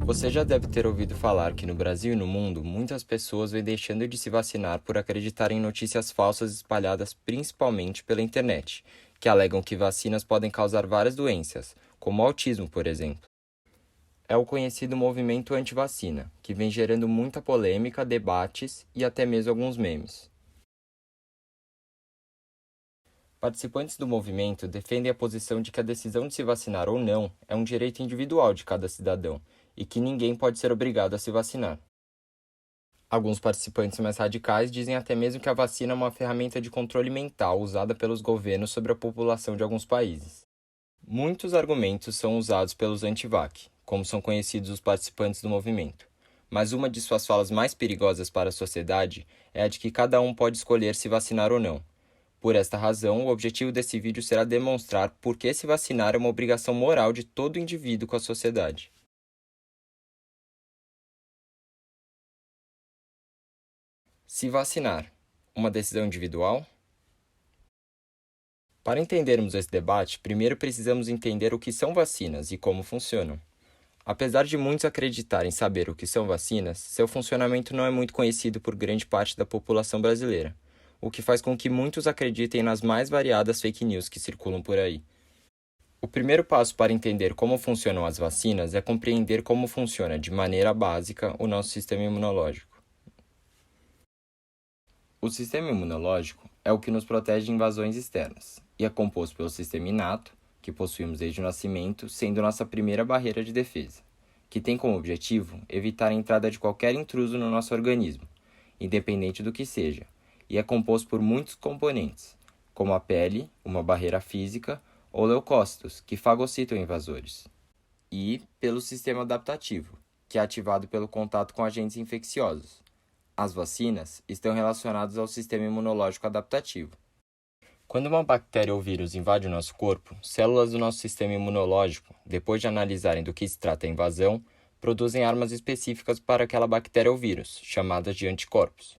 Você já deve ter ouvido falar que no Brasil e no mundo, muitas pessoas vêm deixando de se vacinar por acreditarem em notícias falsas espalhadas principalmente pela internet, que alegam que vacinas podem causar várias doenças, como o autismo, por exemplo. É o conhecido movimento anti-vacina, que vem gerando muita polêmica, debates e até mesmo alguns memes. Participantes do movimento defendem a posição de que a decisão de se vacinar ou não é um direito individual de cada cidadão e que ninguém pode ser obrigado a se vacinar. Alguns participantes mais radicais dizem até mesmo que a vacina é uma ferramenta de controle mental usada pelos governos sobre a população de alguns países. Muitos argumentos são usados pelos anti-vac, como são conhecidos os participantes do movimento. Mas uma de suas falas mais perigosas para a sociedade é a de que cada um pode escolher se vacinar ou não. Por esta razão, o objetivo desse vídeo será demonstrar por que se vacinar é uma obrigação moral de todo indivíduo com a sociedade. Se vacinar, uma decisão individual? Para entendermos esse debate, primeiro precisamos entender o que são vacinas e como funcionam. Apesar de muitos acreditarem saber o que são vacinas, seu funcionamento não é muito conhecido por grande parte da população brasileira, o que faz com que muitos acreditem nas mais variadas fake news que circulam por aí. O primeiro passo para entender como funcionam as vacinas é compreender como funciona, de maneira básica, o nosso sistema imunológico. O sistema imunológico é o que nos protege de invasões externas e é composto pelo sistema inato, que possuímos desde o nascimento, sendo nossa primeira barreira de defesa, que tem como objetivo evitar a entrada de qualquer intruso no nosso organismo, independente do que seja, e é composto por muitos componentes, como a pele, uma barreira física, ou leucócitos, que fagocitam invasores, e pelo sistema adaptativo, que é ativado pelo contato com agentes infecciosos. As vacinas estão relacionadas ao sistema imunológico adaptativo. Quando uma bactéria ou vírus invade o nosso corpo, células do nosso sistema imunológico, depois de analisarem do que se trata a invasão, produzem armas específicas para aquela bactéria ou vírus, chamadas de anticorpos.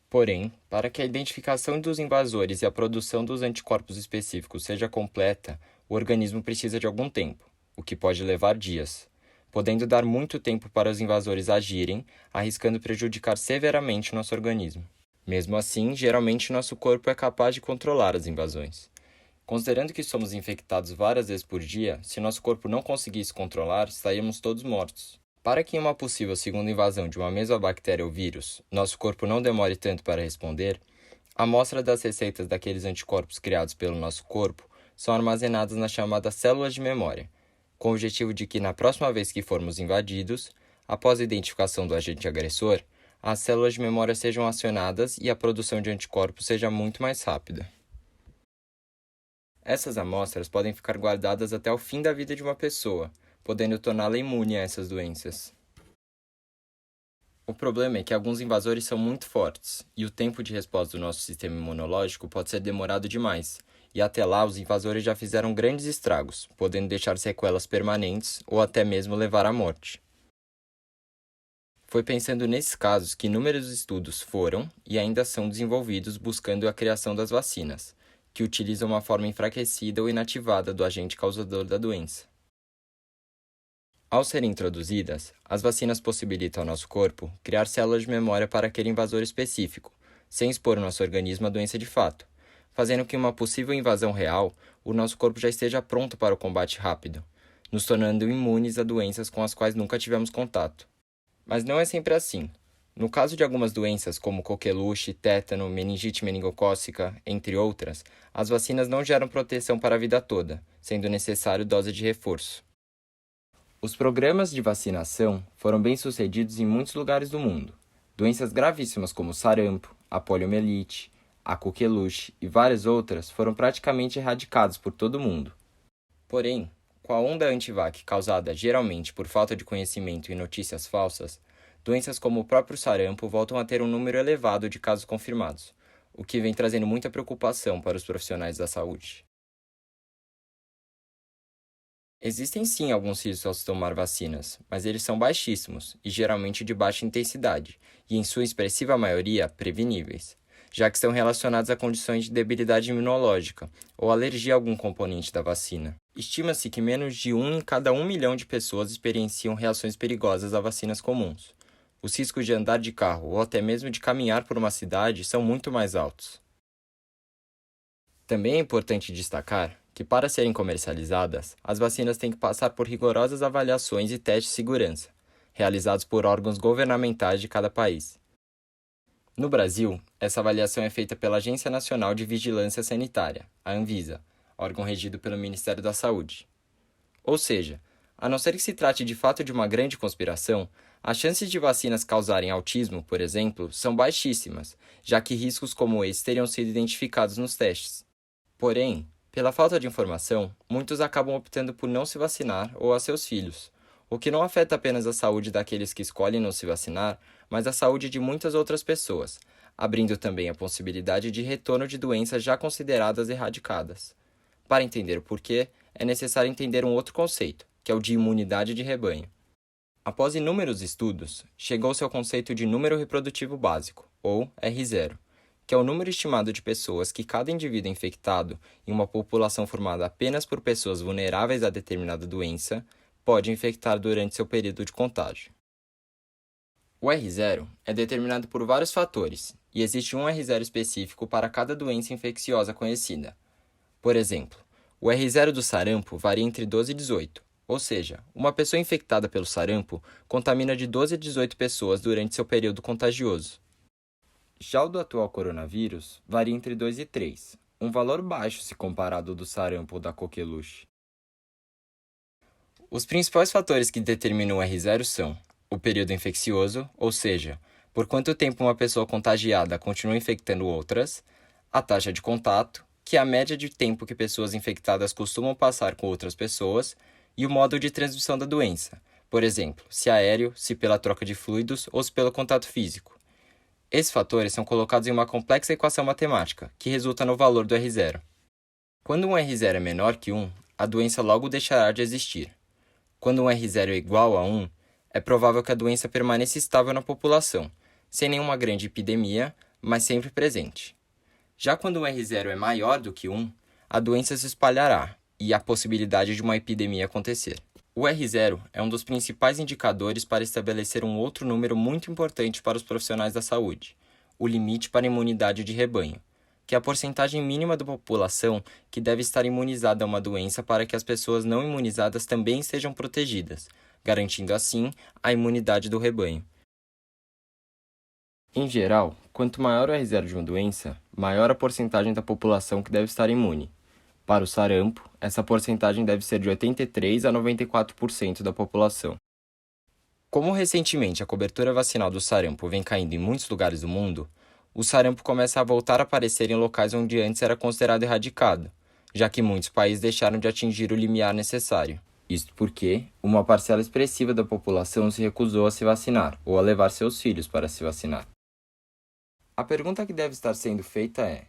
Porém, para que a identificação dos invasores e a produção dos anticorpos específicos seja completa, o organismo precisa de algum tempo, o que pode levar dias, podendo dar muito tempo para os invasores agirem, arriscando prejudicar severamente o nosso organismo. Mesmo assim, geralmente nosso corpo é capaz de controlar as invasões. Considerando que somos infectados várias vezes por dia, se nosso corpo não conseguisse controlar, estaríamos todos mortos. Para que em uma possível segunda invasão de uma mesma bactéria ou vírus, nosso corpo não demore tanto para responder, a amostra das receitas daqueles anticorpos criados pelo nosso corpo são armazenadas nas chamadas células de memória, com o objetivo de que na próxima vez que formos invadidos, após a identificação do agente agressor, as células de memória sejam acionadas e a produção de anticorpos seja muito mais rápida. Essas amostras podem ficar guardadas até o fim da vida de uma pessoa, podendo torná-la imune a essas doenças. O problema é que alguns invasores são muito fortes, e o tempo de resposta do nosso sistema imunológico pode ser demorado demais, e até lá os invasores já fizeram grandes estragos, podendo deixar sequelas permanentes ou até mesmo levar à morte. Foi pensando nesses casos que inúmeros estudos foram e ainda são desenvolvidos buscando a criação das vacinas, que utilizam uma forma enfraquecida ou inativada do agente causador da doença. Ao serem introduzidas, as vacinas possibilitam ao nosso corpo criar células de memória para aquele invasor específico, sem expor o nosso organismo à doença de fato, fazendo que em uma possível invasão real, o nosso corpo já esteja pronto para o combate rápido, nos tornando imunes a doenças com as quais nunca tivemos contato. Mas não é sempre assim. No caso de algumas doenças como coqueluche, tétano, meningite meningocócica, entre outras, as vacinas não geram proteção para a vida toda, sendo necessário dose de reforço. Os programas de vacinação foram bem-sucedidos em muitos lugares do mundo. Doenças gravíssimas como o sarampo, a poliomielite, a coqueluche e várias outras foram praticamente erradicadas por todo o mundo. Porém, com a onda anti-vac causada geralmente por falta de conhecimento e notícias falsas, doenças como o próprio sarampo voltam a ter um número elevado de casos confirmados, o que vem trazendo muita preocupação para os profissionais da saúde. Existem sim alguns riscos ao se tomar vacinas, mas eles são baixíssimos e geralmente de baixa intensidade, e em sua expressiva maioria preveníveis, já que estão relacionados a condições de debilidade imunológica ou alergia a algum componente da vacina. Estima-se que menos de 1 em cada 1 milhão de pessoas experienciam reações perigosas a vacinas comuns. Os riscos de andar de carro ou até mesmo de caminhar por uma cidade são muito mais altos. Também é importante destacar que, para serem comercializadas, as vacinas têm que passar por rigorosas avaliações e testes de segurança, realizados por órgãos governamentais de cada país. No Brasil, essa avaliação é feita pela Agência Nacional de Vigilância Sanitária, a Anvisa, órgão regido pelo Ministério da Saúde. Ou seja, a não ser que se trate de fato de uma grande conspiração, as chances de vacinas causarem autismo, por exemplo, são baixíssimas, já que riscos como esse teriam sido identificados nos testes. Porém, pela falta de informação, muitos acabam optando por não se vacinar ou a seus filhos, o que não afeta apenas a saúde daqueles que escolhem não se vacinar, mas a saúde de muitas outras pessoas, abrindo também a possibilidade de retorno de doenças já consideradas erradicadas. Para entender o porquê, é necessário entender um outro conceito, que é o de imunidade de rebanho. Após inúmeros estudos, chegou-se ao conceito de número reprodutivo básico, ou R0, que é o número estimado de pessoas que cada indivíduo infectado, em uma população formada apenas por pessoas vulneráveis a determinada doença, pode infectar durante seu período de contágio. O R0 é determinado por vários fatores, e existe um R0 específico para cada doença infecciosa conhecida. Por exemplo, o R0 do sarampo varia entre 12 e 18, ou seja, uma pessoa infectada pelo sarampo contamina de 12 a 18 pessoas durante seu período contagioso. Já o do atual coronavírus varia entre 2 e 3, um valor baixo se comparado ao do sarampo ou da coqueluche. Os principais fatores que determinam o R0 são o período infeccioso, ou seja, por quanto tempo uma pessoa contagiada continua infectando outras, a taxa de contato, que é a média de tempo que pessoas infectadas costumam passar com outras pessoas, e o modo de transmissão da doença, por exemplo, se aéreo, se pela troca de fluidos ou se pelo contato físico. Esses fatores são colocados em uma complexa equação matemática, que resulta no valor do R0. Quando um R0 é menor que 1, a doença logo deixará de existir. Quando um R0 é igual a 1, é provável que a doença permaneça estável na população, sem nenhuma grande epidemia, mas sempre presente. Já quando um R0 é maior do que 1, a doença se espalhará e há possibilidade de uma epidemia acontecer. O R0 é um dos principais indicadores para estabelecer um outro número muito importante para os profissionais da saúde, o limite para a imunidade de rebanho, que é a porcentagem mínima da população que deve estar imunizada a uma doença para que as pessoas não imunizadas também sejam protegidas, garantindo assim a imunidade do rebanho. Em geral, quanto maior o R0 de uma doença, maior a porcentagem da população que deve estar imune. Para o sarampo, essa porcentagem deve ser de 83% a 94% da população. Como recentemente a cobertura vacinal do sarampo vem caindo em muitos lugares do mundo, o sarampo começa a voltar a aparecer em locais onde antes era considerado erradicado, já que muitos países deixaram de atingir o limiar necessário. Isto porque uma parcela expressiva da população se recusou a se vacinar ou a levar seus filhos para se vacinar. A pergunta que deve estar sendo feita é: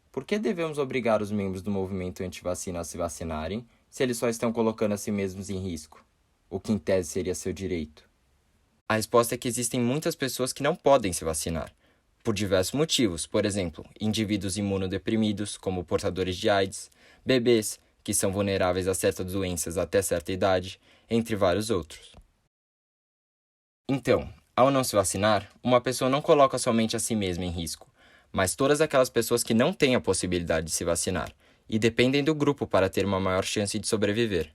por que devemos obrigar os membros do movimento anti-vacina a se vacinarem se eles só estão colocando a si mesmos em risco, o que em tese seria seu direito? A resposta é que existem muitas pessoas que não podem se vacinar, por diversos motivos, por exemplo, indivíduos imunodeprimidos, como portadores de AIDS, bebês, que são vulneráveis a certas doenças até certa idade, entre vários outros. Então, ao não se vacinar, uma pessoa não coloca somente a si mesma em risco, mas todas aquelas pessoas que não têm a possibilidade de se vacinar e dependem do grupo para ter uma maior chance de sobreviver.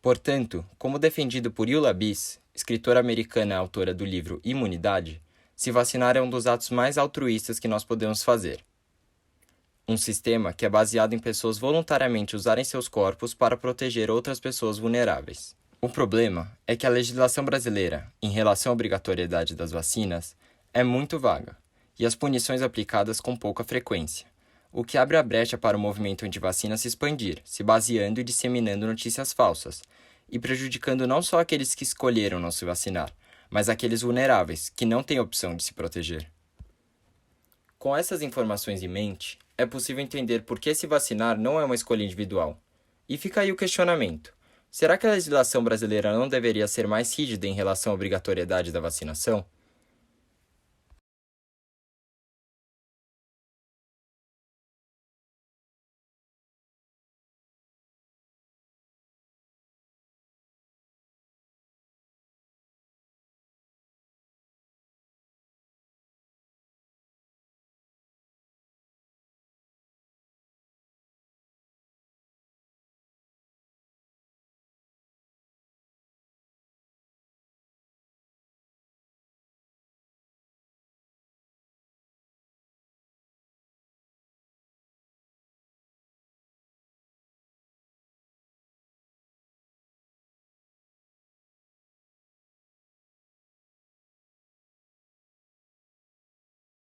Portanto, como defendido por Eula Biss, escritora americana e autora do livro Imunidade, se vacinar é um dos atos mais altruístas que nós podemos fazer. Um sistema que é baseado em pessoas voluntariamente usarem seus corpos para proteger outras pessoas vulneráveis. O problema é que a legislação brasileira, em relação à obrigatoriedade das vacinas, é muito vaga, e as punições aplicadas com pouca frequência, o que abre a brecha para o movimento anti-vacina se expandir, se baseando e disseminando notícias falsas, e prejudicando não só aqueles que escolheram não se vacinar, mas aqueles vulneráveis, que não têm opção de se proteger. Com essas informações em mente, é possível entender por que se vacinar não é uma escolha individual. E fica aí o questionamento: será que a legislação brasileira não deveria ser mais rígida em relação à obrigatoriedade da vacinação?